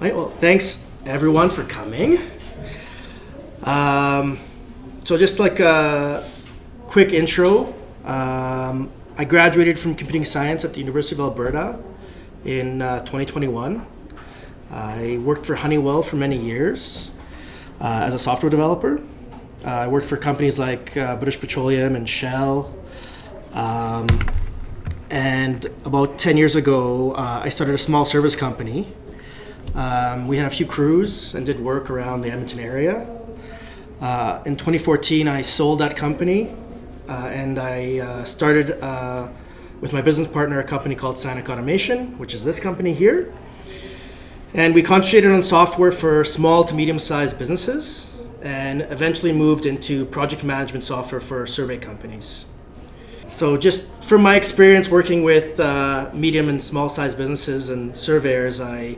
Right, well, thanks everyone for coming. So just like a quick intro, I graduated from computing science at the University of Alberta in 2021. I worked for Honeywell for many years as a software developer. I worked for companies like British Petroleum and Shell. And about 10 years ago, I started a small service company. We had a few crews and did work around the Edmonton area. In 2014, I sold that company and I started with my business partner a company called Cyanic Automation, which is this company here. And we concentrated on software for small to medium-sized businesses and eventually moved into project management software for survey companies. So just from my experience working with medium and small-sized businesses and surveyors, I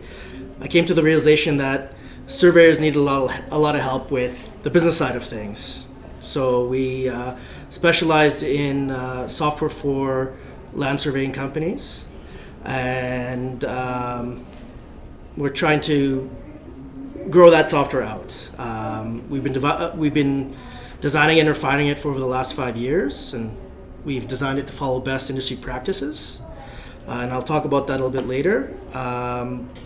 came to the realization that surveyors need a lot of help with the business side of things. So we specialized in software for land surveying companies, and we're trying to grow that software out. We've been designing and refining it for over the last 5 years, and we've designed it to follow best industry practices. And I'll talk about that a little bit later.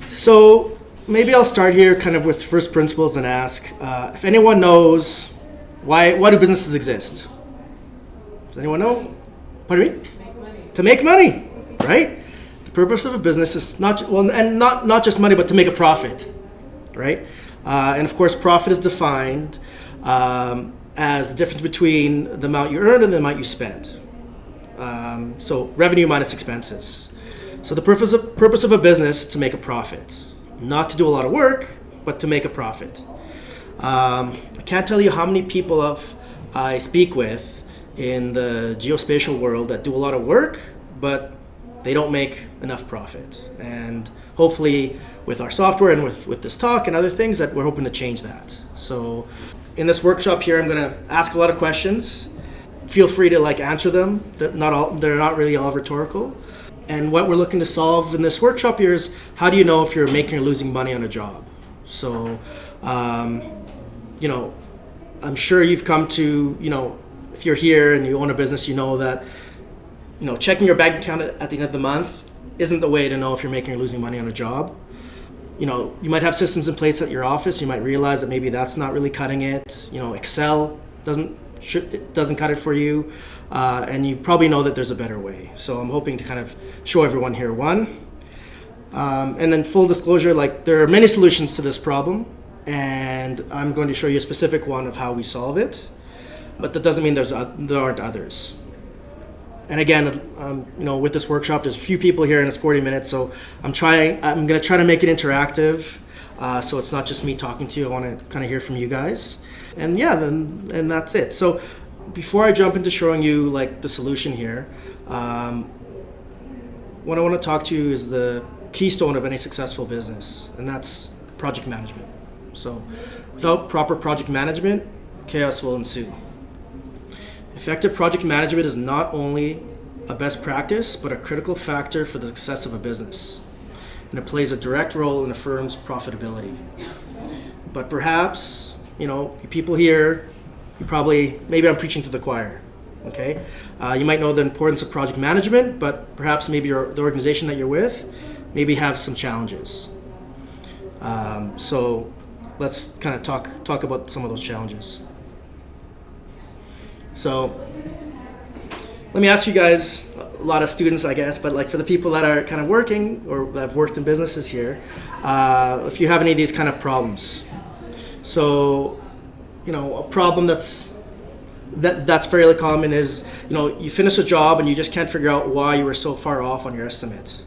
So maybe I'll start here kind of with first principles and ask if anyone knows why do businesses exist? Does anyone know? Pardon me? To make money, right? The purpose of a business is not just money, but to make a profit, right? And of course, profit is defined as the difference between the amount you earn and the amount you spend. So revenue minus expenses. So the purpose of a business is to make a profit, not to do a lot of work, but to make a profit. I can't tell you how many people I speak with in the geospatial world that do a lot of work, but they don't make enough profit. And hopefully with our software and with this talk and other things that we're hoping to change that. So in this workshop here, I'm going to ask a lot of questions. Feel free to answer them. They're not really all rhetorical. And what we're looking to solve in this workshop here is how do you know if you're making or losing money on a job? So, I'm sure you've come to, if you're here and you own a business, you know that, checking your bank account at the end of the month isn't the way to know if you're making or losing money on a job. You might have systems in place at your office. You might realize that maybe that's not really cutting it. Excel doesn't cut it for you, and you probably know that there's a better way. So I'm hoping to kind of show everyone here one. And then full disclosure, there are many solutions to this problem, and I'm going to show you a specific one of how we solve it, but that doesn't mean there aren't others. And again, with this workshop, there's a few people here and it's 40 minutes, so I'm going to try to make it interactive, so it's not just me talking to you. I want to kind of hear from you guys. And and that's it. So before I jump into showing you the solution here, what I want to talk to you is the keystone of any successful business, and that's project management. So without proper project management, chaos will ensue. Effective project management is not only a best practice, but a critical factor for the success of a business, and it plays a direct role in a firm's profitability. But perhaps, people here, maybe I'm preaching to the choir, okay? You might know the importance of project management, but perhaps maybe the organization that you're with maybe have some challenges. So let's kind of talk about some of those challenges. So let me ask you guys, a lot of students, I guess, but for the people that are kind of working or that have worked in businesses here, if you have any of these kind of problems. So, a problem that's fairly common is, you finish a job and you just can't figure out why you were so far off on your estimate.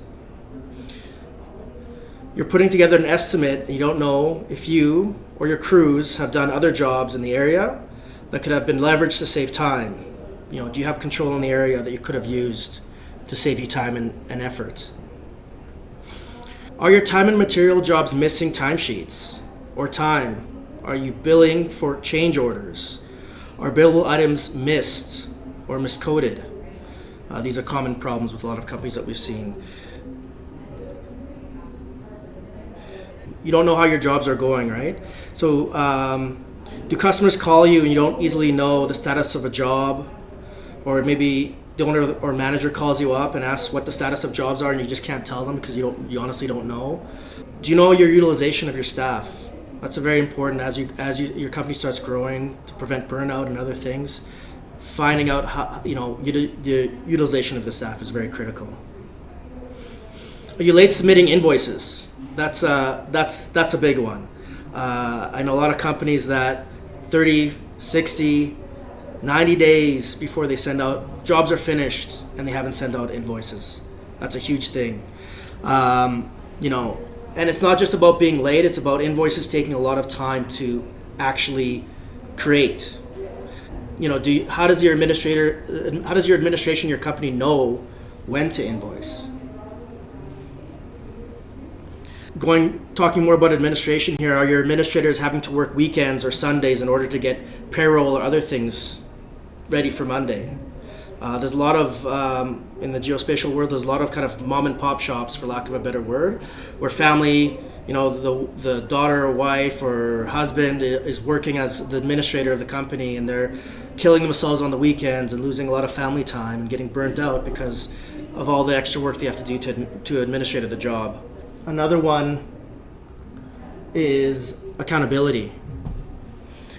You're putting together an estimate and you don't know if you or your crews have done other jobs in the area that could have been leveraged to save time. Do you have control in the area that you could have used to save you time and effort? Are your time and material jobs missing timesheets or time? Are you billing for change orders? Are billable items missed or miscoded? These are common problems with a lot of companies that we've seen. you don't know how your jobs are going, right? So do customers call you and you don't easily know the status of a job, or maybe the owner or manager calls you up and asks what the status of jobs are and you just can't tell them because you honestly don't know? Do you know your utilization of your staff? That's a very important your company starts growing, to prevent burnout and other things. Finding out how, the utilization of the staff is very critical. Are you late submitting invoices? That's a big one. I know a lot of companies that 30, 60, 90 days before they send out, jobs are finished and they haven't sent out invoices. That's a huge thing. And it's not just about being late, it's about invoices taking a lot of time to actually create. How does your administration, your company know when to invoice? Talking more about administration here, are your administrators having to work weekends or Sundays in order to get payroll or other things ready for Monday? There's a lot of, in the geospatial world, there's a lot of kind of mom and pop shops, for lack of a better word, where family, the daughter or wife or husband is working as the administrator of the company, and they're killing themselves on the weekends and losing a lot of family time and getting burnt out because of all the extra work they have to do to administrate the job. Another one is accountability.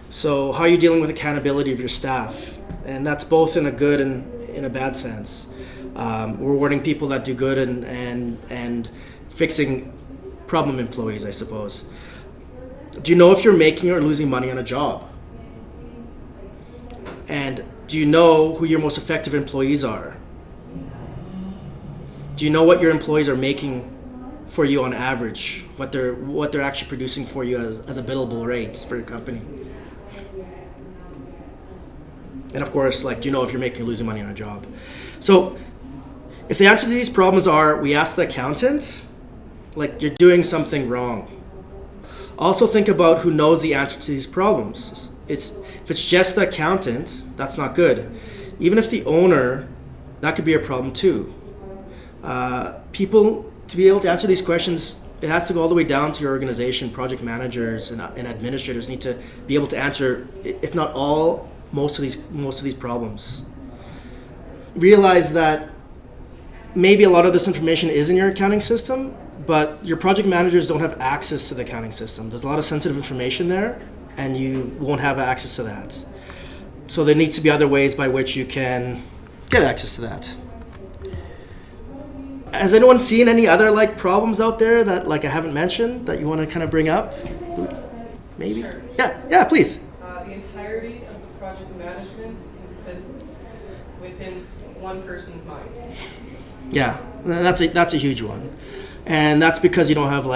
So how are you dealing with accountability of your staff? And that's both in a good and in a bad sense. Rewarding people that do good and fixing problem employees, I suppose. Do you know if you're making or losing money on a job? And do you know who your most effective employees are? Do you know what your employees are making for you on average? What they're actually producing for you as a billable rate for your company? And of course, do you know if you're making or losing money on a job? So if the answer to these problems are, we ask the accountant, you're doing something wrong. Also think about who knows the answer to these problems. If it's just the accountant, that's not good. Even if the owner, that could be a problem too. People, to be able to answer these questions, it has to go all the way down to your organization. Project managers and administrators need to be able to answer, if not all, most of these problems. Realize that maybe a lot of this information is in your accounting system, but your project managers don't have access to the accounting system. There's a lot of sensitive information there, and you won't have access to that. So there needs to be other ways by which you can get access to that. Has anyone seen any other problems out there that I haven't mentioned that you want to kind of bring up? Maybe? Sure. Yeah, please. The entirety of the project management consists within one person's mind. Yeah, that's a huge one. And that's because you don't have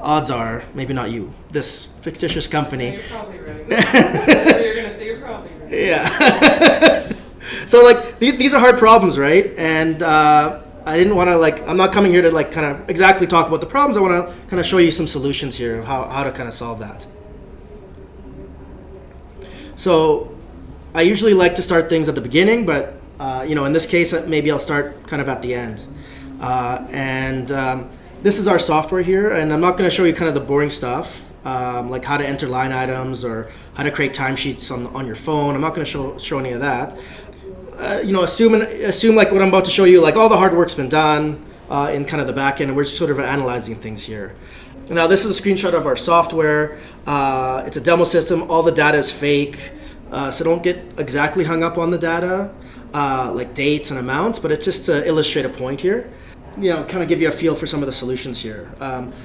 odds are, maybe not you, this fictitious company. You're probably right. You're going to say you're probably right. Yeah. So these are hard problems, right? And I didn't want to I'm not coming here to kind of exactly talk about the problems. I want to kind of show you some solutions here of how to kind of solve that. So I usually like to start things at the beginning, but in this case, maybe I'll start kind of at the end. This is our software here, and I'm not going to show you kind of the boring stuff, like how to enter line items or how to create timesheets on your phone. I'm not going to show any of that. Assume what I'm about to show you, all the hard work's been done in kind of the back end, and we're just sort of analyzing things here. Now this is a screenshot of our software. It's a demo system. All the data is fake, so don't get exactly hung up on the data, like dates and amounts, but it's just to illustrate a point here. Kind of give you a feel for some of the solutions here.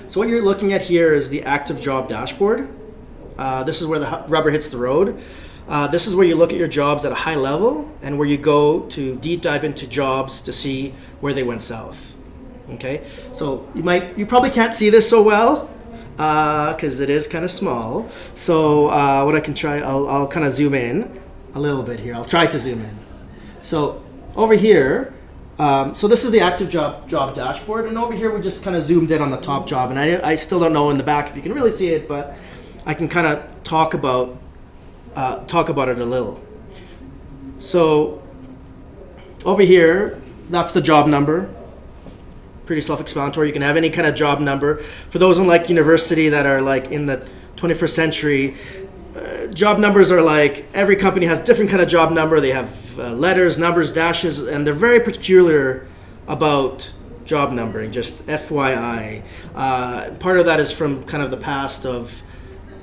So what you're looking at here is the active job dashboard. This is where the rubber hits the road. This is where you look at your jobs at a high level and where you go to deep dive into jobs to see where they went south. Okay, so you probably can't see this so well because it is kind of small. So what I can try, I'll kind of zoom in a little bit here. I'll try to zoom in. So over here, so this is the active job dashboard, and over here we just kind of zoomed in on the top job, and I still don't know in the back if you can really see it, but I can kind of talk about it a little. So over here, that's the job number. pretty self-explanatory. You can have any kind of job number. For those in like university that are like in the 21st century, job numbers are like every company has different kind of job number. They have letters, numbers, dashes, and they're very particular about job numbering. Just FYI, part of that is from kind of the past of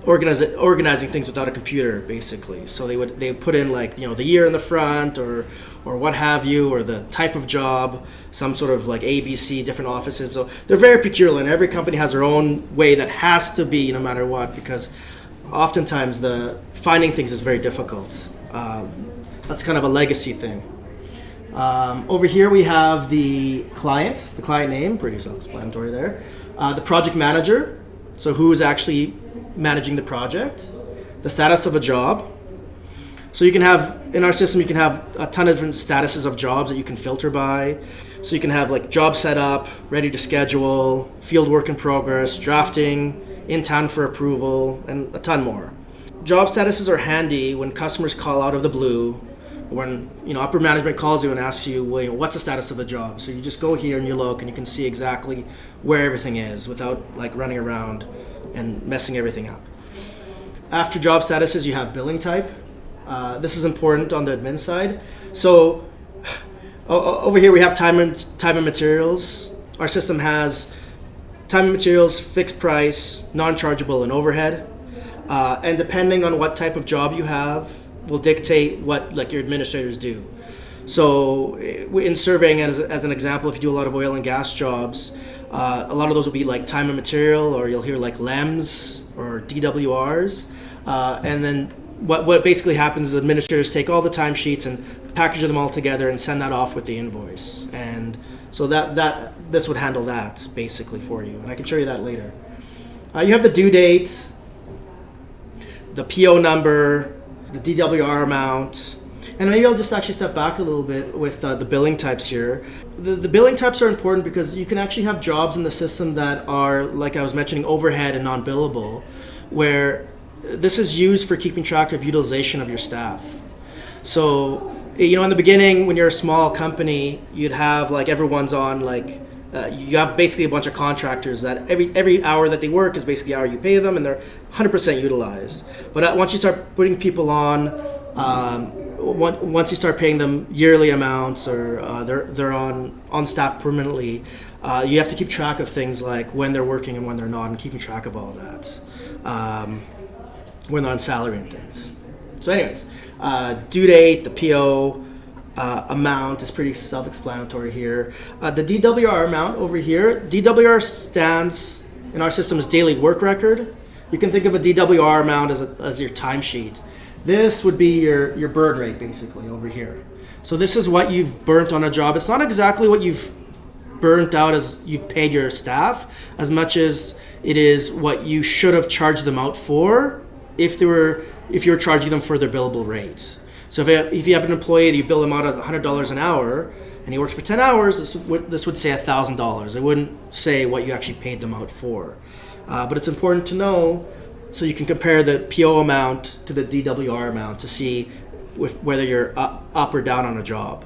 organizing things without a computer, basically. So they would put in like the year in the front or what have you, or the type of job, some sort of like ABC, different offices. So they're very peculiar, and every company has their own way that has to be no matter what, because oftentimes the finding things is very difficult. That's kind of a legacy thing. Over here we have the client name, pretty self-explanatory there. The project manager, so who is actually managing the project. The status of a job. So you can have, in our system, you can have a ton of different statuses of jobs that you can filter by. So you can have like job setup, ready to schedule, field work in progress, drafting, in town for approval, and a ton more. Job statuses are handy when customers call out of the blue, when upper management calls you and asks you, well, what's the status of the job? So you just go here and you look and you can see exactly where everything is without like running around and messing everything up. After job statuses, you have billing type. This is important on the admin side. So over here we have time and materials. Our system has time and materials, fixed price, non-chargeable, and overhead. And depending on what type of job you have, will dictate what like your administrators do. So in surveying, as an example, if you do a lot of oil and gas jobs, a lot of those will be like time and material, or you'll hear like LEMs or DWRs. And then what basically happens is administrators take all the timesheets and package them all together and send that off with the invoice. And so this would handle that basically for you. And I can show you that later. You have the due date, the PO number, the DWR amount, and maybe I'll just actually step back a little bit with the billing types here. The billing types are important because you can actually have jobs in the system that are, like I was mentioning, overhead and non-billable, where this is used for keeping track of utilization of your staff. So, in the beginning, when you're a small company, you'd have like everyone's on like, you have basically a bunch of contractors that every hour that they work is basically the hour you pay them, and they're 100% utilized. But once you start putting people on, once you start paying them yearly amounts, or they're on staff permanently, you have to keep track of things like when they're working and when they're not, and keeping track of all that, when they're on salary and things. So anyways, due date, the PO, amount is pretty self-explanatory here. The DWR amount over here, DWR stands in our system as daily work record. You can think of a DWR amount as your timesheet. This would be your burn rate basically over here. So this is what you've burnt on a job. It's not exactly what you've burnt out as you've paid your staff, as much as it is what you should have charged them out for if you were charging them for their billable rates. So if you have an employee that you bill him out as $100 an hour and he works for 10 hours, this would say $1,000. It wouldn't say what you actually paid them out for. But it's important to know so you can compare the PO amount to the DWR amount to see whether you're up or down on a job.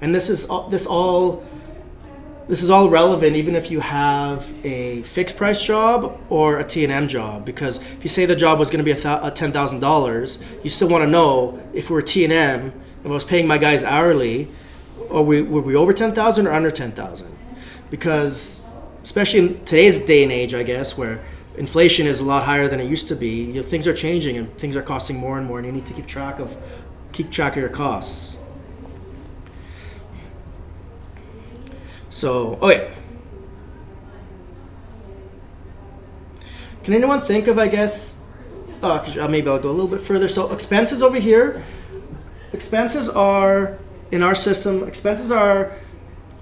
And this is all relevant even if you have a fixed price job or a T&M job, because if you say the job was going to be $10,000, you still want to know if we're T&M, if I was paying my guys hourly, were we over 10,000 or under 10,000? Because especially in today's day and age, I guess, where inflation is a lot higher than it used to be, things are changing and things are costing more and more, and you need to keep track of your costs. So, okay. Can anyone think of, I guess, maybe I'll go a little bit further. So expenses over here, expenses are, in our system, expenses are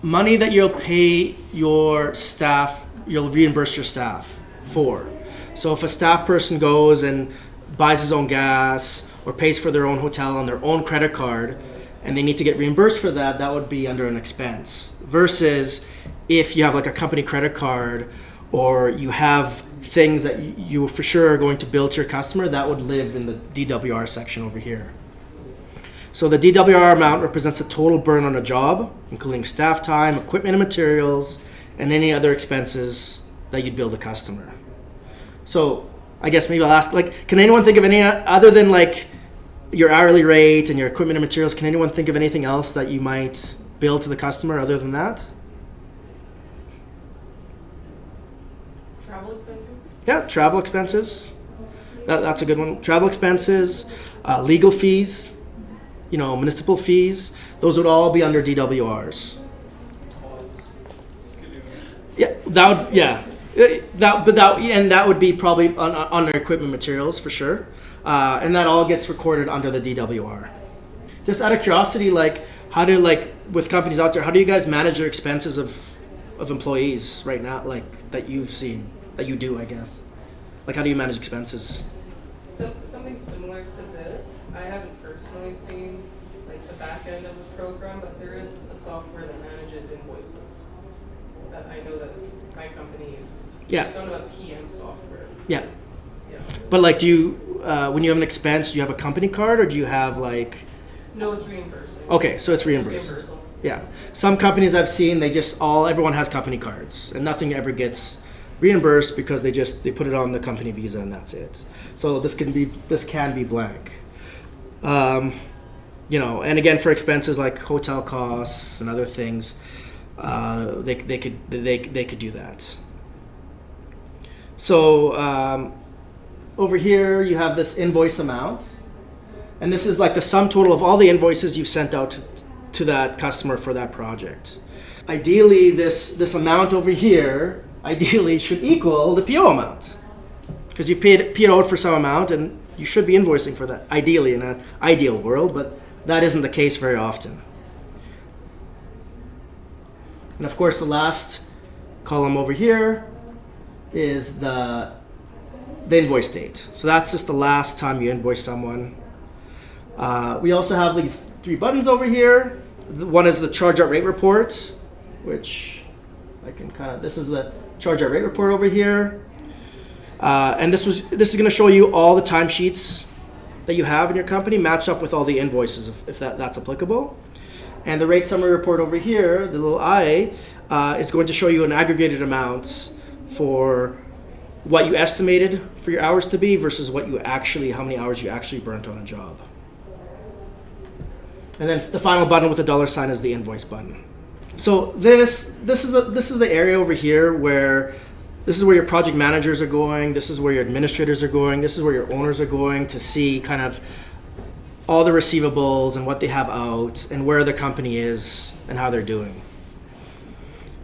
money that you'll pay your staff, you'll reimburse your staff for. So if a staff person goes and buys his own gas or pays for their own hotel on their own credit card, and they need to get reimbursed for that, that would be under an expense. Versus if you have like a company credit card, or you have things that you for sure are going to bill to your customer, that would live in the DWR section over here. So the DWR amount represents the total burn on a job, including staff time, equipment and materials, and any other expenses that you'd bill the customer. So I guess maybe I'll ask, like, can anyone think of any other than like your hourly rate and your equipment and materials? Can anyone think of anything else that you might bill to the customer other than that? Travel expenses? Yeah, travel expenses. That's a good one. Travel expenses, legal fees, municipal fees. Those would all be under DWRs. Yeah, that would be probably on their equipment materials for sure, and that all gets recorded under the DWR. Just out of curiosity, like how do with companies out there, how do you guys manage your expenses of employees right now, like that you've seen that you do, I guess? Like how do you manage expenses? Something similar to this. I haven't personally seen like the back end of the program, but there is a software that manages invoices that I know that my company uses. Yeah. I just don't know about PM software. Yeah. Yeah. But like, do you when you have an expense, do you have a company card or do you have like? No, it's reimbursing. Okay, so it's reimbursed. Reimbursal. Yeah. Some companies I've seen, everyone has company cards and nothing ever gets reimbursed because they put it on the company visa and that's it. So this can be blank. And again, for expenses like hotel costs and other things, they could do that. So over here you have this invoice amount, and this is like the sum total of all the invoices you've sent out to that customer for that project. Ideally, this amount over here should equal the PO amount, because you PO'd for some amount and you should be invoicing for that, ideally in an ideal world, but that isn't the case very often. And of course, the last column over here is the invoice date. So that's just the last time you invoice someone. We also have these 3 buttons over here. One is the charge out rate report, which this is the charge out rate report over here. And this is going to show you all the timesheets that you have in your company matched up with all the invoices if that's applicable. And the rate summary report over here, the little I, is going to show you an aggregated amounts for what you estimated for your hours to be versus how many hours you actually burnt on a job. And then the final button with the $ is the invoice button. So this is the area over here where this is where your project managers are going, this is where your administrators are going, this is where your owners are going to see kind of all the receivables and what they have out and where the company is and how they're doing.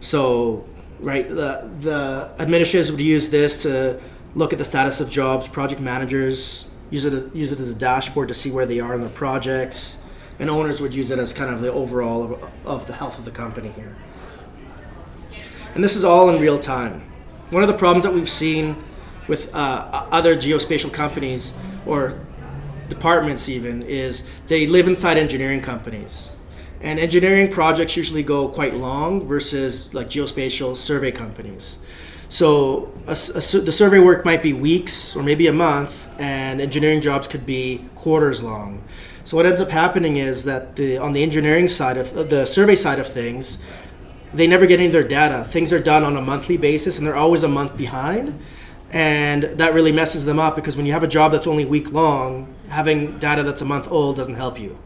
So, right, the administrators would use this to look at the status of jobs. Project managers use it as a dashboard to see where they are in their projects, and owners would use it as kind of the overall of the health of the company here. And this is all in real time. One of the problems that we've seen with other geospatial companies or departments even is they live inside engineering companies, and engineering projects usually go quite long versus like geospatial survey companies. So the survey work might be weeks or maybe a month, and engineering jobs could be quarters long. So what ends up happening is that on the engineering side of the survey side of things, they never get any of their data. Things are done on a monthly basis and they're always a month behind. And that really messes them up, because when you have a job that's only a week long, having data that's a month old doesn't help you.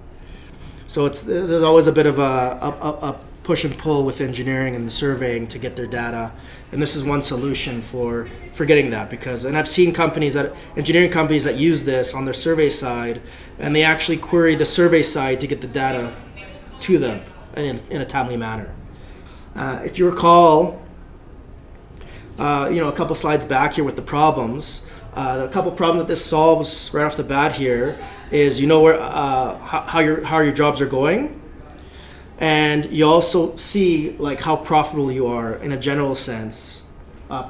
So there's always a bit of a push and pull with engineering and the surveying to get their data. And this is one solution for getting that, and I've seen engineering companies that use this on their survey side, and they actually query the survey side to get the data to them in a timely manner. If you recall, a couple slides back here with the problems, a couple problems that this solves right off the bat here is where how your jobs are going, and you also see like how profitable you are in a general sense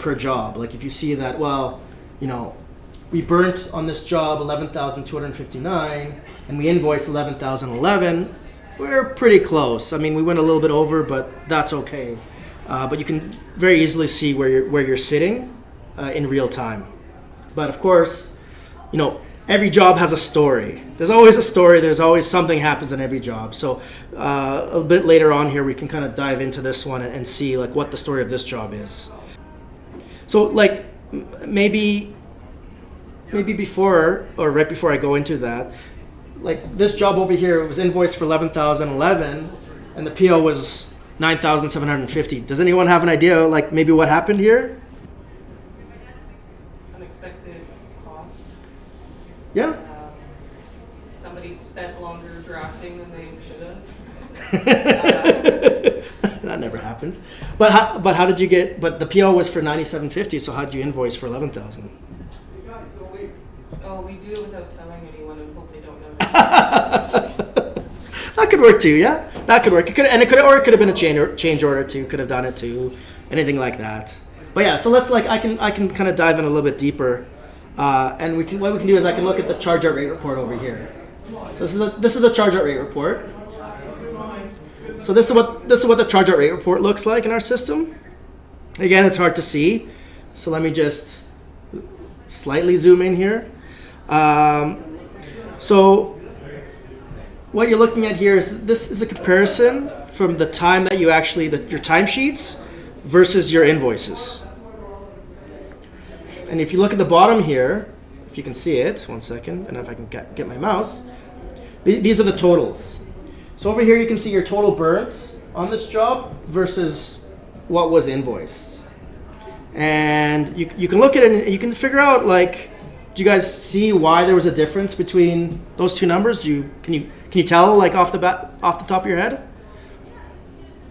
per job. Like if you see that, we burnt on this job 11,259 and we invoiced 11,011, we're pretty close. I mean, we went a little bit over, but that's okay. But you can very easily see where you're sitting in real time. But of course, every job has a story. There's always a story. There's always something happens in every job. So a bit later on here, we can kind of dive into this one and see like what the story of this job is. So like maybe before or right before I go into that, like this job over here was invoiced for 11,011 and the PO was 9,750. Does anyone have an idea like maybe what happened here? Unexpected cost. Yeah. Somebody spent longer drafting than they should have. That never happens. But how did you get? But the PO was for 9,750. So how did you invoice for 11,000? Oh, we do it without telling anyone and hope they don't notice. That could work too. Yeah, that could work. It could have been a change order too. Could have done it too. Anything like that. But yeah, so let's I can kind of dive in a little bit deeper, and what we can do is I can look at the charge out rate report over here. So this is the charge out rate report. So this is what the charge out rate report looks like in our system. Again, it's hard to see, so let me just slightly zoom in here. So what you're looking at here is this is a comparison from the time that you actually your timesheets versus your invoices. And if you look at the bottom here, if you can see it, one second, and if I can get my mouse, these are the totals. So over here you can see your total burnt on this job versus what was invoiced. And you can look at it and you can figure out like, do you guys see why there was a difference between those two numbers? Can you tell like off the top of your head?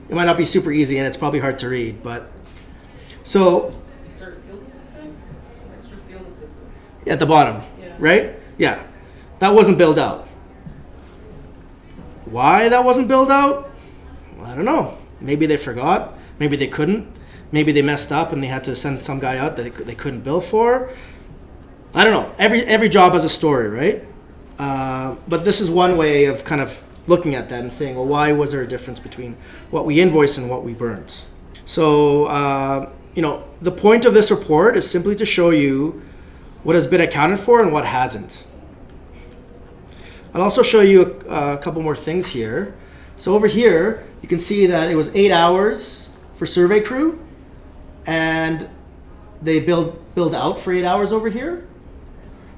It might not be super easy and it's probably hard to read, but so Field assistant? Some extra field assistant. at the bottom, Yeah. right? Yeah, that wasn't billed out. Why that wasn't billed out? Well, I don't know. Maybe they forgot. Maybe they couldn't. Maybe they messed up and they had to send some guy out that they couldn't bill for. I don't know. Every job has a story, right? But this is one way of kind of looking at that and saying, well, why was there a difference between what we invoiced and what we burnt? So, the point of this report is simply to show you what has been accounted for and what hasn't. I'll also show you a couple more things here. So over here, you can see that it was 8 hours for survey crew, and they billed out for 8 hours over here.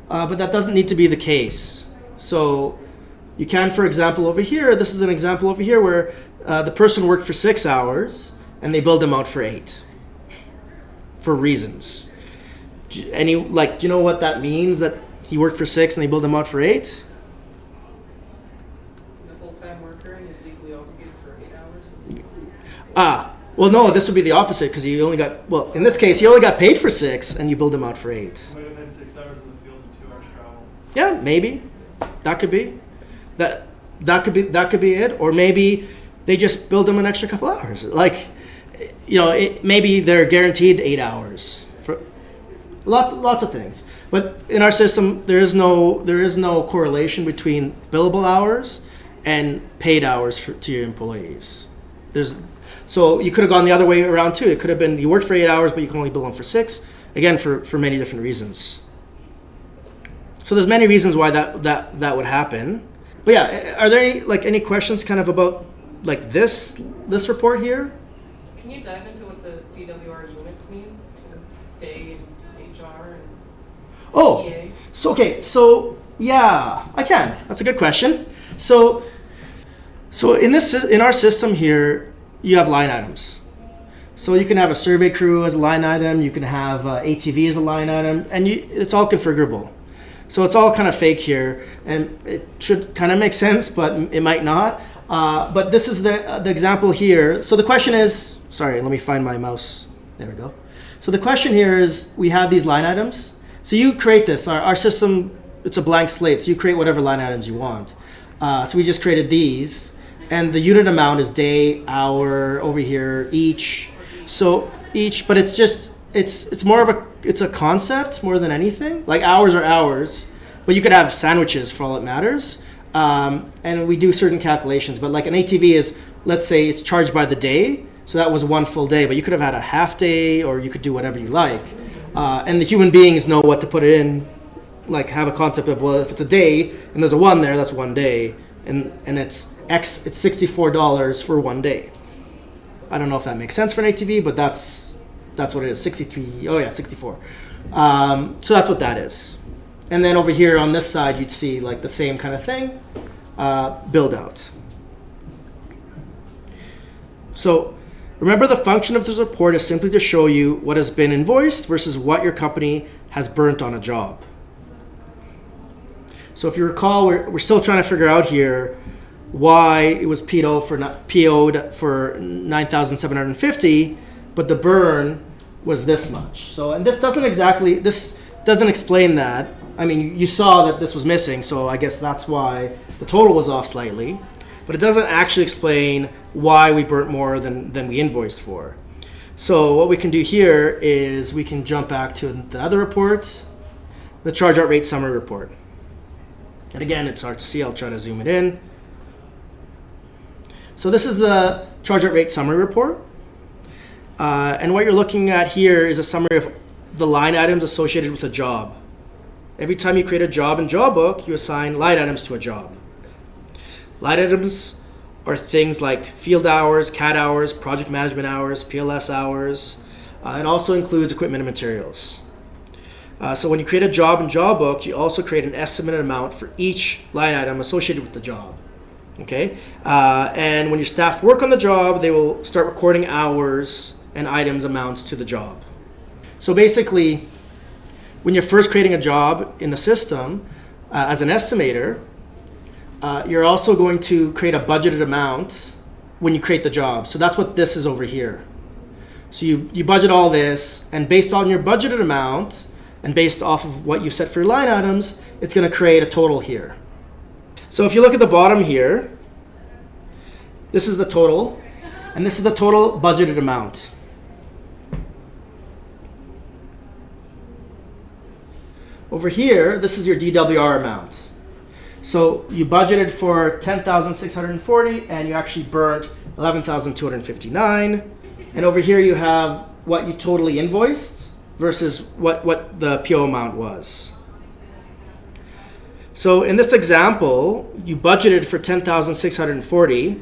But that doesn't need to be the case. So you can, for example, over here, this is an example over here where the person worked for 6 hours and they billed them out for 8 for reasons. Do you know what that means, that he worked for 6 and they billed him out for 8? Well, no, this would be the opposite because in this case, he only got paid for 6 and you billed him out for 8. Might have had 6 hours in the field and 2 hours travel. Yeah, maybe. That could be. That could be it. Or maybe they just billed him an extra couple hours. Like, maybe they're guaranteed 8 hours for lots of things. But in our system, there is no correlation between billable hours and paid hours to your employees. So you could have gone the other way around too. It could have been you worked for 8 hours, but you can only bill them for 6. Again, for many different reasons. So there's many reasons why that would happen. But yeah, are there any questions kind of about like this report here? Can you dive into what the DWR units mean? Day and HR and Oh, EA? So yeah, I can. That's a good question. So in our system here, you have line items. So you can have a survey crew as a line item. You can have ATV as a line item, and it's all configurable. So it's all kind of fake here, and it should kind of make sense, but it might not. But this is the example here. So the question is, sorry, let me find my mouse. There we go. So the question here is, we have these line items. So you create this. Our system, it's a blank slate, so you create whatever line items you want. So we just created these, and the unit amount is day, hour, over here, each. So each, but it's more of it's a concept more than anything. Like hours are hours, but you could have sandwiches for all it matters. And we do certain calculations, but like an ATV is, let's say it's charged by the day. So that was one full day, but you could have had a half day, or you could do whatever you like. And the human beings know what to put it in, like have a concept of, well, if it's a day and there's a 1 there, that's 1 day, and it's X, it's $64 for 1 day. I don't know if that makes sense for an ATV, but that's what it is. 63. Oh yeah, 64. So that's what that is. And then over here on this side, you'd see like the same kind of thing, build out. So remember, the function of this report is simply to show you what has been invoiced versus what your company has burnt on a job. So if you recall, we're still trying to figure out here why it was PO'd for $9,750, but the burn was this much. So, and this doesn't explain that. I mean, you saw that this was missing, so I guess that's why the total was off slightly. But it doesn't actually explain why we burnt more than we invoiced for. So what we can do here is we can jump back to the other report, the charge out rate summary report. And again, it's hard to see. I'll try to zoom it in. So this is the charge out rate summary report. And what you're looking at here is a summary of the line items associated with a job. Every time you create a job in Job Book, you assign line items to a job. Line items are things like field hours, CAD hours, project management hours, PLS hours. It also includes equipment and materials. So when you create a job in Job Book, you also create an estimated amount for each line item associated with the job. Okay, and when your staff work on the job, they will start recording hours and items amounts to the job. So basically, when you're first creating a job in the system, as an estimator, you're also going to create a budgeted amount when you create the job. So that's what this is over here. So you budget all this, and based on your budgeted amount, and based off of what you set for your line items, it's going to create a total here. So if you look at the bottom here, this is the total, and this is the total budgeted amount. Over here, this is your DWR amount. So you budgeted for 10,640 and you actually burnt 11,259. And over here you have what you totally invoiced versus what the PO amount was. So in this example, you budgeted for 10,640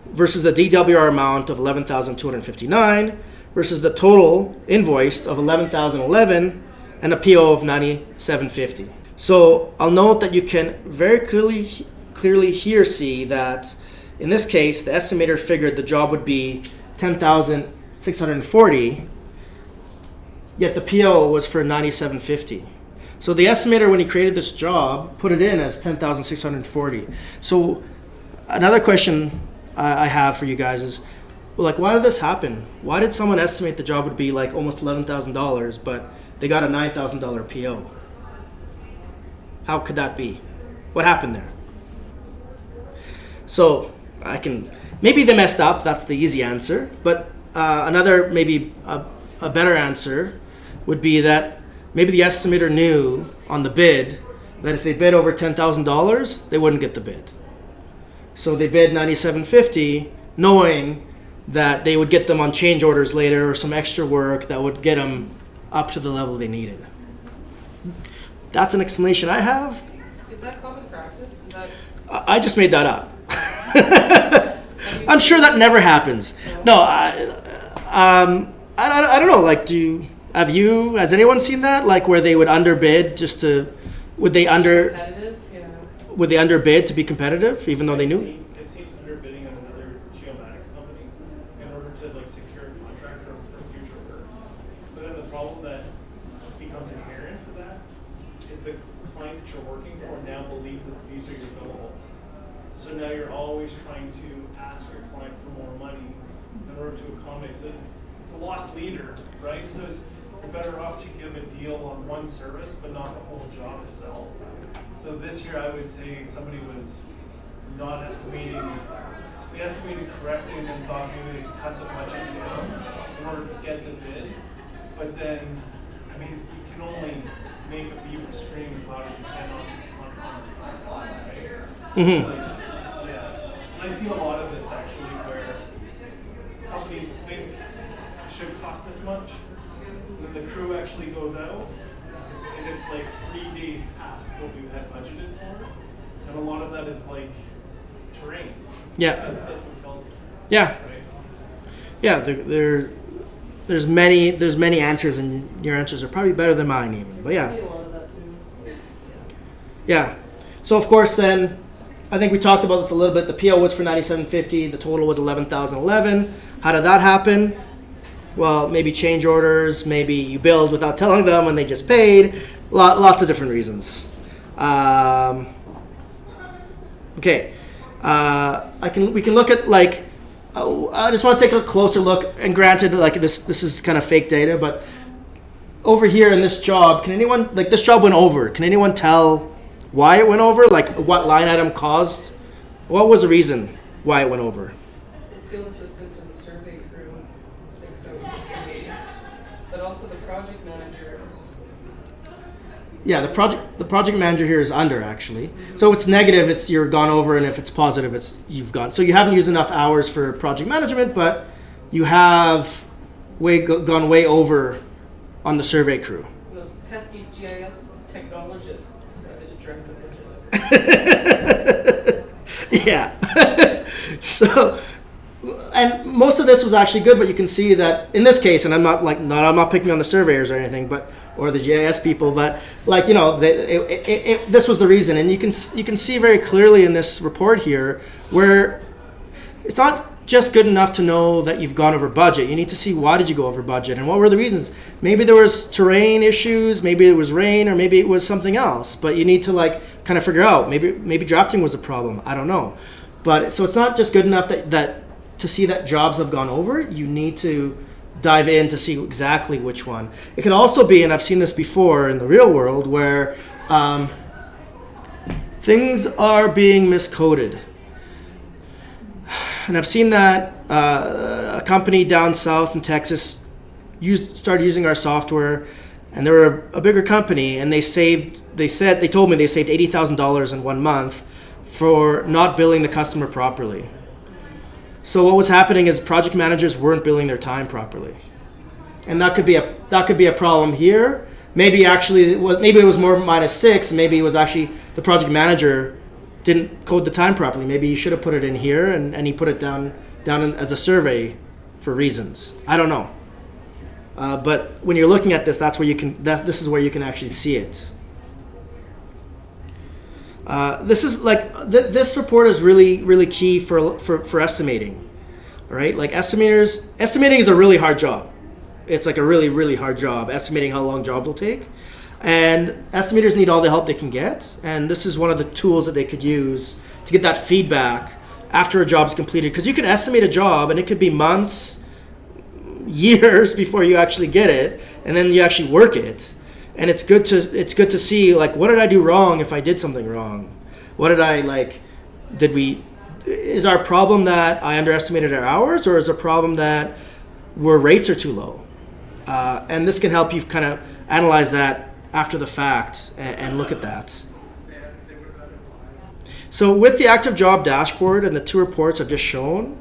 versus the DWR amount of 11,259 versus the total invoiced of 11,011 and a PO of 9,750. So I'll note that you can very clearly here see that in this case, the estimator figured the job would be 10,640, yet the PO was for 9,750. So the estimator, when he created this job, put it in as 10,640. So another question I have for you guys is, well, like, why did this happen? Why did someone estimate the job would be like almost $11,000, but they got a $9,000 PO? How could that be? What happened there? So maybe they messed up. That's the easy answer. But another, maybe a better answer would be that maybe the estimator knew on the bid that if they bid over $10,000, they wouldn't get the bid. So they bid $9,750, knowing that they would get them on change orders later or some extra work that would get them up to the level they needed. That's an explanation I have. Is that common practice? Is that? I just made that up. I'm sure that never happens. No, I don't know. Like, has anyone seen that? Like, where they would underbid would they Competitive? Yeah. Would they underbid to be competitive, even though they knew? I've seen underbidding on another geomatics company in order to like secure a contract for future work. But then the problem that becomes inherent to that is the client that you're working for now believes that these are your billables. So now you're always trying to ask your client for more money in order to accommodate. So it's a lost leader, right? So you're better off to give a deal on one service, but not the whole job itself. So this year, I would say somebody was not estimating. They estimated correctly and then thought maybe they cut the budget down in order to get the bid. But then, I mean, you can only make a beaver scream as loud as you can on right? Mm-hmm. Like, yeah. And I've seen a lot of this actually where companies think it should cost this much. When the crew actually goes out, and it's like 3 days past what we had budgeted for, and a lot of that is like terrain. Yeah. That's what kills it. Yeah. Right? Yeah, there's many answers, and your answers are probably better than mine even. But I yeah, see a lot of that too. yeah. So of course, then I think we talked about this a little bit. The PO was for 9750. The total was 11,011. How did that happen? Well, maybe change orders. Maybe you billed without telling them, and they just paid. Lots of different reasons. Okay, we can look at like. I just want to take a closer look, and granted, like this is kind of fake data, but over here in this job, can anyone, like this job went over, can anyone tell why it went over? Like what line item caused? What was the reason why it went over? The field assistant and the survey crew sticks out to me, but also the project managers. Yeah, the project manager here is under actually. So it's negative, it's you're gone over, and if it's positive, it's you've gone. So you haven't used enough hours for project management, but you have gone way over on the survey crew. And those pesky GIS technologists decided to direct the budget. Yeah. So, and most of this was actually good, but you can see that in this case, and I'm not picking on the surveyors or anything, or the GIS people, but like, you know, this was the reason, and you can see very clearly in this report here where it's not just good enough to know that you've gone over budget. You need to see why did you go over budget and what were the reasons. Maybe there was terrain issues, maybe it was rain, or maybe it was something else. But you need to like kind of figure out maybe drafting was a problem. I don't know. But so it's not just good enough that to see that jobs have gone over. You need to dive in to see exactly which one. It can also be, and I've seen this before in the real world, where things are being miscoded. And I've seen that a company down south in Texas started using our software, and they were a bigger company, and they told me they saved $80,000 in 1 month for not billing the customer properly. So what was happening is project managers weren't billing their time properly, and that could be a problem here. Maybe it was more -6. Maybe it was actually the project manager didn't code the time properly. Maybe you should have put it in here, and he put it down as a survey for reasons. I don't know. But when you're looking at this, this is where you can actually see it. This is like this report is really key for estimating. All right, like estimating is a really hard job. It's like a really hard job, estimating how long jobs will take. And estimators need all the help they can get, and this is one of the tools that they could use to get that feedback after a job's completed. Because you can estimate a job, and it could be months, years before you actually get it, and then you actually work it. And it's good to see, like, what did I do wrong if I did something wrong? What did I like? Is our problem that I underestimated our hours, or is a problem that our rates are too low? And this can help you kind of analyze that after the fact and look at that. So with the active job dashboard and the 2 reports I've just shown,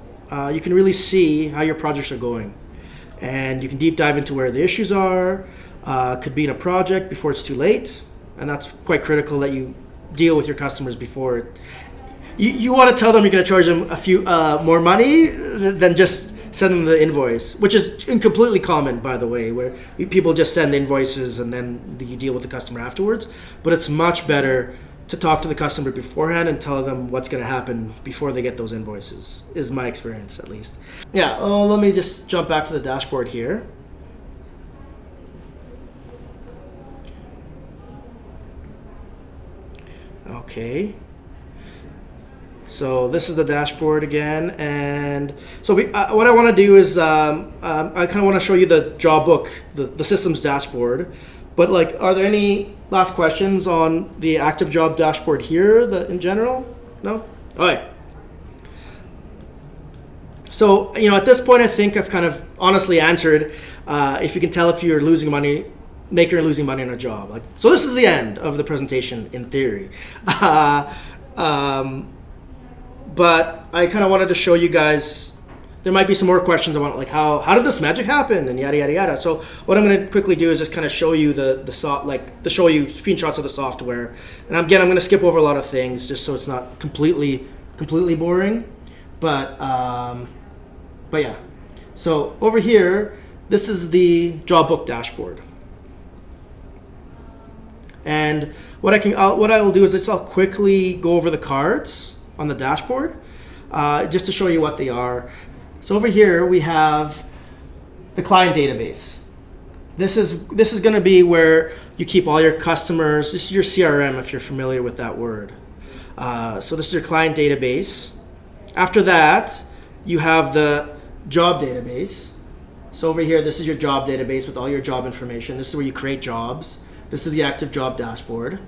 you can really see how your projects are going. And you can deep dive into where the issues are. Could be in a project before it's too late. And that's quite critical that you deal with your customers before. You want to tell them you're going to charge them a few more money than just send them the invoice, which is completely common, by the way, where people just send invoices and then you deal with the customer afterwards. But it's much better to talk to the customer beforehand and tell them what's going to happen before they get those invoices, is my experience at least. Yeah, let me just jump back to the dashboard here. Okay. So this is the dashboard again, and so what I want to do is I kind of want to show you the job book, the systems dashboard. But like, are there any last questions on the active job dashboard here in general? No? All right. So at this point, I think I've kind of honestly answered if you can tell if you're losing money, making or losing money on a job. Like, so this is the end of the presentation in theory. But I kind of wanted to show you guys there might be some more questions about like how did this magic happen and yada yada yada. So what I'm going to quickly do is just kind of show you show you screenshots of the software. And again, I'm going to skip over a lot of things just so it's not completely boring. But yeah. So over here, this is the job book dashboard. And what I'll do is I'll quickly go over the cards on the dashboard, just to show you what they are. So over here we have the client database. This is going to be where you keep all your customers. This is your CRM if you're familiar with that word. So this is your client database. After that, you have the job database. So over here, this is your job database with all your job information. This is where you create jobs. This is the active job dashboard.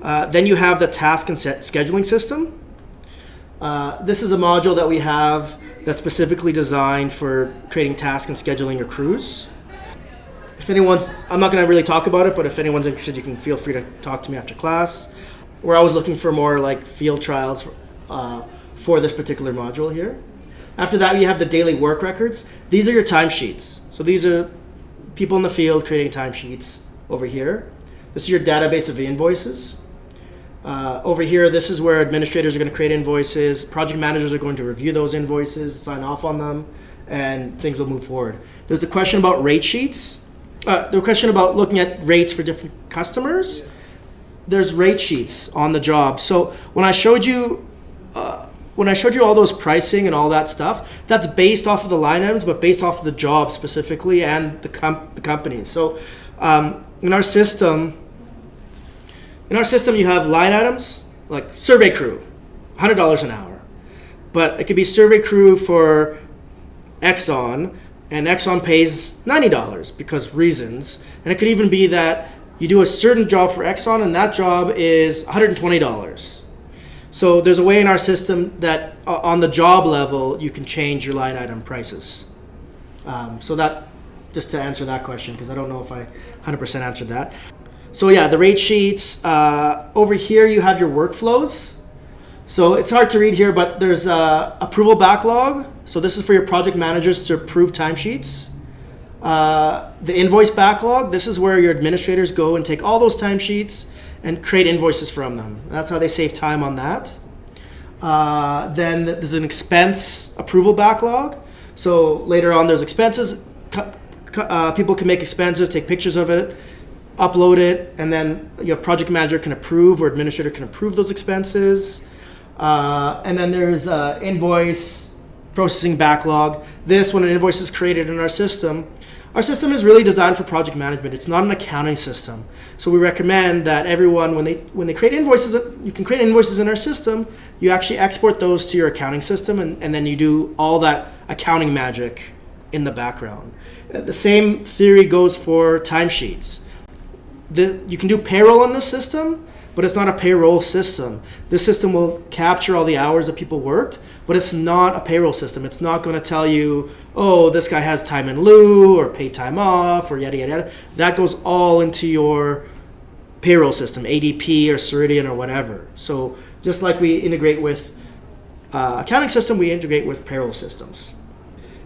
Then you have the task and scheduling system. This is a module that we have that's specifically designed for creating tasks and scheduling your crews. If anyone's, I'm not going to really talk about it, but if anyone's interested, you can feel free to talk to me after class. We're always looking for more like field trials for this particular module here. After that, you have the daily work records. These are your timesheets. So these are people in the field creating timesheets over here. This is your database of invoices. Over here, this is where administrators are going to create invoices. Project managers are going to review those invoices, sign off on them, and things will move forward. There's the question about rate sheets. The question about looking at rates for different customers. There's rate sheets on the job. So when I showed you all those pricing and all that stuff, that's based off of the line items, but based off of the job specifically and the companies. So in our system, you have line items like survey crew, $100 an hour. But it could be survey crew for Exxon, and Exxon pays $90 because reasons. And it could even be that you do a certain job for Exxon, and that job is $120. So there's a way in our system that on the job level, you can change your line item prices. So that, just to answer that question, because I don't know if I 100% answered that. So yeah, the rate sheets. Over here, you have your workflows. So it's hard to read here, but there's approval backlog. So this is for your project managers to approve timesheets. The invoice backlog. This is where your administrators go and take all those timesheets and create invoices from them. That's how they save time on that. Then there's an expense approval backlog. So later on, there's expenses. People can make expenses, take pictures of it, upload it, and then your project manager can approve or administrator can approve those expenses. And then there's invoice processing backlog. This, when an invoice is created in our system is really designed for project management. It's not an accounting system. So we recommend that everyone, when they create invoices, you can create invoices in our system, you actually export those to your accounting system, and then you do all that accounting magic in the background. The same theory goes for timesheets. You can do payroll on this system, but it's not a payroll system. This system will capture all the hours that people worked, but it's not a payroll system. It's not going to tell you, oh, this guy has time in lieu or paid time off or yada, yada, yada. That goes all into your payroll system, ADP or Ceridian or whatever. So just like we integrate with accounting system, we integrate with payroll systems.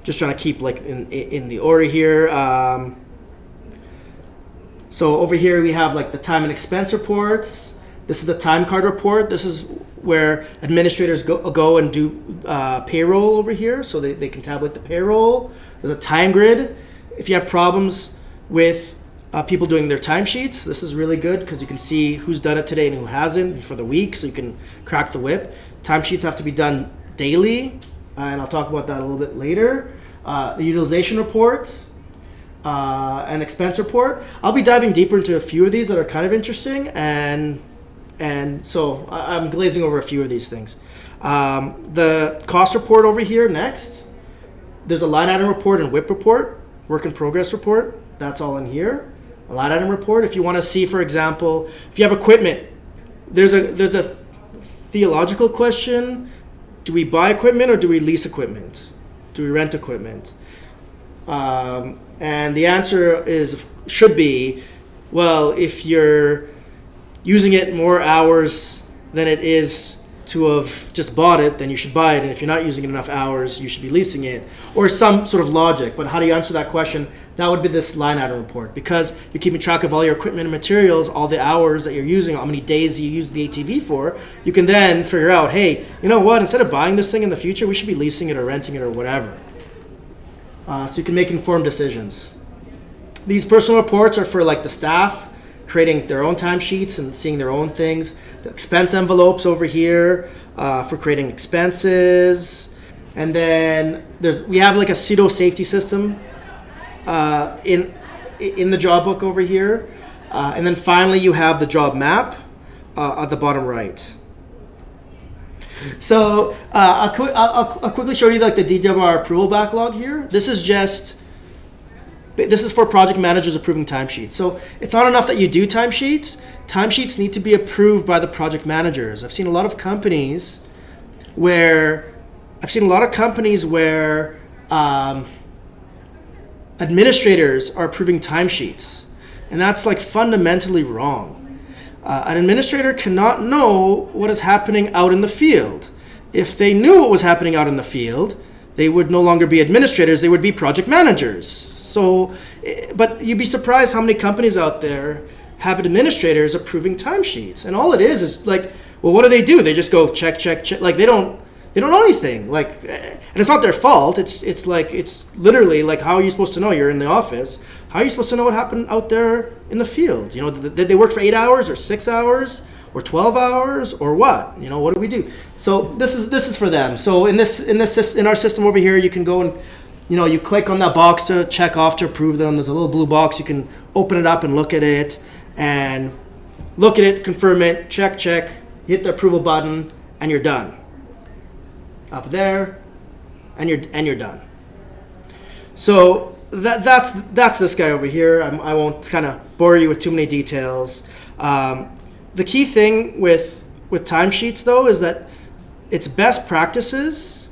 Just trying to keep like in the order here. So over here we have like the time and expense reports. This is the time card report. This is where administrators go and do payroll over here, so they can tabulate the payroll. There's a time grid. If you have problems with people doing their timesheets, this is really good because you can see who's done it today and who hasn't for the week, so you can crack the whip. Timesheets have to be done daily, and I'll talk about that a little bit later. The utilization report. An expense report. I'll be diving deeper into a few of these that are kind of interesting, and so I'm glazing over a few of these things. The cost report over here next. There's a line item report and WIP report, work in progress report. That's all in here. A line item report. If you want to see, for example, if you have equipment, there's a theological question. Do we buy equipment or do we lease equipment? Do we rent equipment? And the answer should be, well, if you're using it more hours than it is to have just bought it, then you should buy it. And if you're not using it enough hours, you should be leasing it, or some sort of logic. But how do you answer that question? That would be this line item report, because you're keeping track of all your equipment and materials, all the hours that you're using, how many days you use the ATV for. You can then figure out, hey, you know what? Instead of buying this thing in the future, we should be leasing it or renting it or whatever. So you can make informed decisions. These personal reports are for like the staff, creating their own timesheets and seeing their own things. The expense envelopes over here for creating expenses. And then we have like a pseudo safety system in the job book over here. And then finally you have the job map at the bottom right. So I'll quickly show you like the DWR approval backlog here. This is for project managers approving timesheets. So it's not enough that you do timesheets. Timesheets need to be approved by the project managers. I've seen a lot of companies where administrators are approving timesheets, and that's like fundamentally wrong. An administrator cannot know what is happening out in the field. If they knew what was happening out in the field, they would no longer be administrators, they would be project managers. So, but you'd be surprised how many companies out there have administrators approving timesheets. And all it is like, well, what do? They just go check. Like they don't know anything. Like, and it's not their fault. It's literally like, how are you supposed to know? You're in the office. How are you supposed to know what happened out there in the field? You know, did they work for 8 hours or 6 hours or 12 hours or what? You know, what do we do? So this is for them. So in our system over here, you can go and, you know, you click on that box to check off to approve them. There's a little blue box. You can open it up and look at it, confirm it, check, hit the approval button, and you're done. Up there, and you're done. So that's this guy over here. I won't kind of bore you with too many details. The key thing with timesheets though is that it's best practices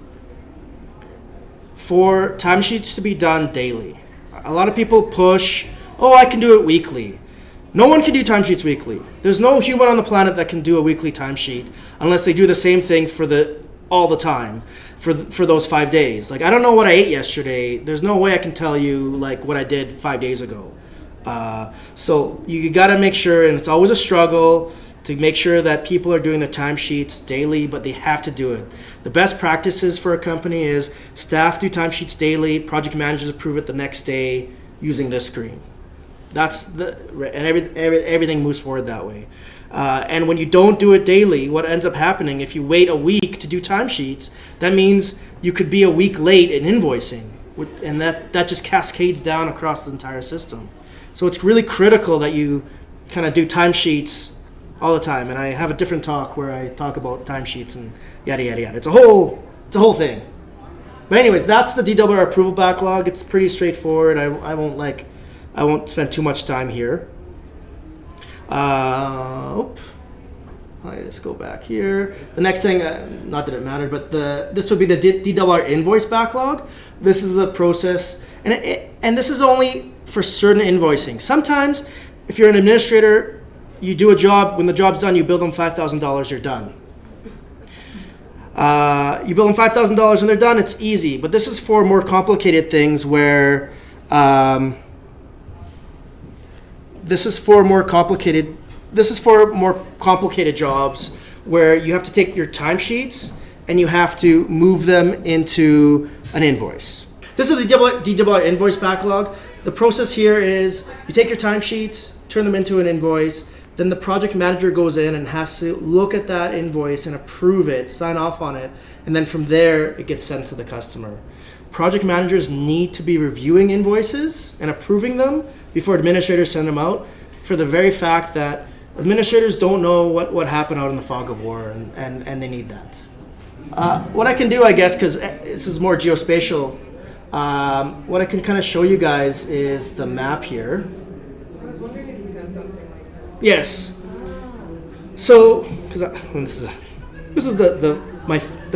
for timesheets to be done daily. A lot of people push, I can do it weekly. No one can do timesheets weekly. There's no human on the planet that can do a weekly timesheet unless they do the same thing all the time for those 5 days. Like, I don't know what I ate yesterday. There's no way I can tell you like what I did 5 days ago. So you got to make sure, and it's always a struggle to make sure that people are doing the timesheets daily, but they have to do it. The best practices for a company is staff do timesheets daily, project managers approve it the next day using this screen. Everything moves forward that way. And when you don't do it daily, what ends up happening, if you wait a week to do timesheets, that means you could be a week late in invoicing, and that just cascades down across the entire system. So it's really critical that you kind of do timesheets all the time. And I have a different talk where I talk about timesheets and yada yada yada. It's a whole thing. But anyways, that's the DWR approval backlog. It's pretty straightforward. I won't spend too much time here. Let's go back here. The next thing, not that it mattered, but this would be the DWR invoice backlog. This is the process, and this is only for certain invoicing. Sometimes, if you're an administrator, you do a job. When the job's done, you bill them $5,000. You're done. You bill them $5,000 and they're done. It's easy. But this is for more complicated things where. This is for more complicated jobs where you have to take your timesheets and you have to move them into an invoice. This is the DWR invoice backlog. The process here is you take your timesheets, turn them into an invoice, then the project manager goes in and has to look at that invoice and approve it, sign off on it, and then from there it gets sent to the customer. Project managers need to be reviewing invoices and approving them before administrators send them out, for the very fact that administrators don't know what happened out in the fog of war, and they need that. What I can do, I guess, because this is more geospatial, what I can kind of show you guys is the map here. I was wondering if you had something like this. Yes. So, because this is the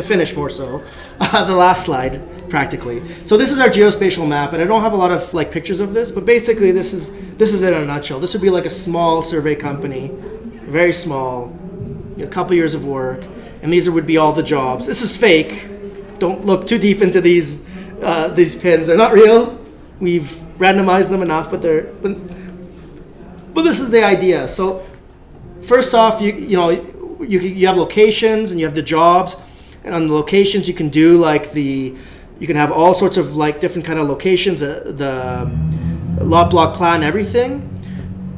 finish more so, the last slide. Practically. So this is our geospatial map, and I don't have a lot of like pictures of this, but basically this is it in a nutshell. This would be like a small survey company, very small, a couple years of work, and these would be all the jobs. This is fake. Don't look too deep into these pins. They're not real. We've randomized them enough, but this is the idea. So first off, you have locations and you have the jobs, and on the locations you can do you can have all sorts of like different kind of locations, the lot block plan, everything.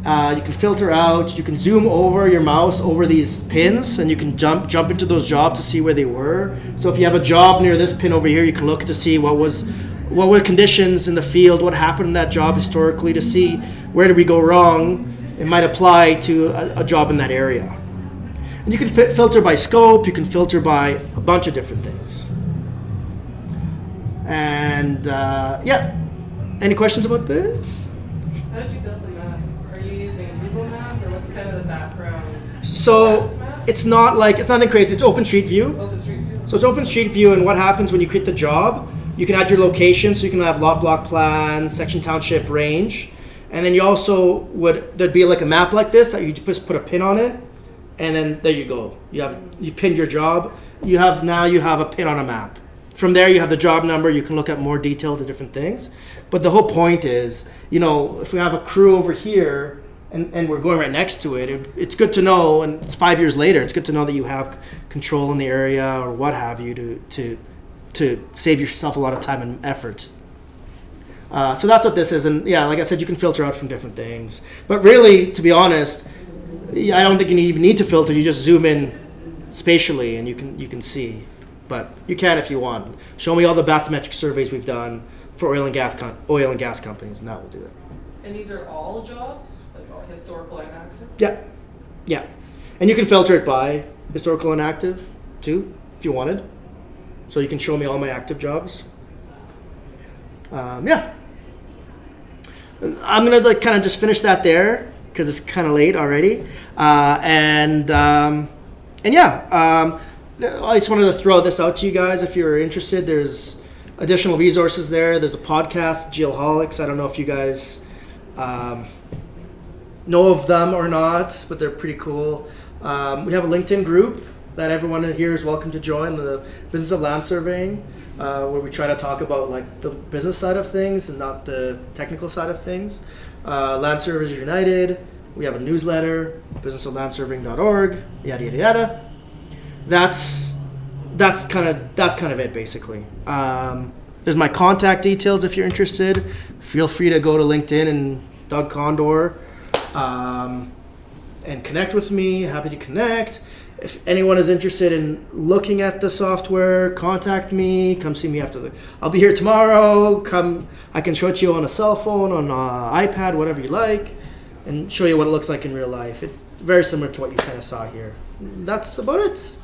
You can filter out, you can zoom over your mouse over these pins, and you can jump into those jobs to see where they were. So if you have a job near this pin over here, you can look to see what were conditions in the field, what happened in that job historically, to see where did we go wrong. It might apply to a job in that area. And you can filter by scope, you can filter by a bunch of different things. And any questions about this? How did you build the map? Are you using Google Map, or what's kind of the background? So Maps map? it's nothing crazy. It's OpenStreetView. OpenStreetView. So it's OpenStreetView, and what happens when you create the job, you can add your location, so you can have lot block plan, section, township, range, and then you also there'd be like a map like this that you just put a pin on it, and then there you go. You pinned your job. You have a pin on a map. From there, you have the job number. You can look at more detail to different things. But the whole point is, if we have a crew over here and we're going right next to it, it's good to know, and it's 5 years later, it's good to know that you have control in the area or what have you to save yourself a lot of time and effort. So that's what this is. And yeah, like I said, you can filter out from different things. But really, to be honest, I don't think you even need to filter. You just zoom in spatially and you can see. But you can if you want. Show me all the bathymetric surveys we've done for oil and gas companies, and that will do it. And these are all jobs, like all historical and active? Yeah. And you can filter it by historical and active too, if you wanted. So you can show me all my active jobs. Yeah. I'm gonna kind of just finish that there because it's kind of late already. I just wanted to throw this out to you guys. If you're interested, there's additional resources there. There's a podcast, Geoholics. I don't know if you guys know of them or not, but they're pretty cool. We have a LinkedIn group that everyone here is welcome to join, the Business of Land Surveying, where we try to talk about like the business side of things and not the technical side of things. Land Surveyors United. We have a newsletter, businessoflandsurveying.org, yada yada yada. That's kind of it basically. There's my contact details if you're interested. Feel free to go to LinkedIn and Doug Kondor and connect with me. Happy to connect. If anyone is interested in looking at the software, contact me. Come see me after I'll be here tomorrow. Come, I can show it to you on a cell phone, on an iPad, whatever you like, and show you what it looks like in real life. It's very similar to what you kind of saw here. That's about it.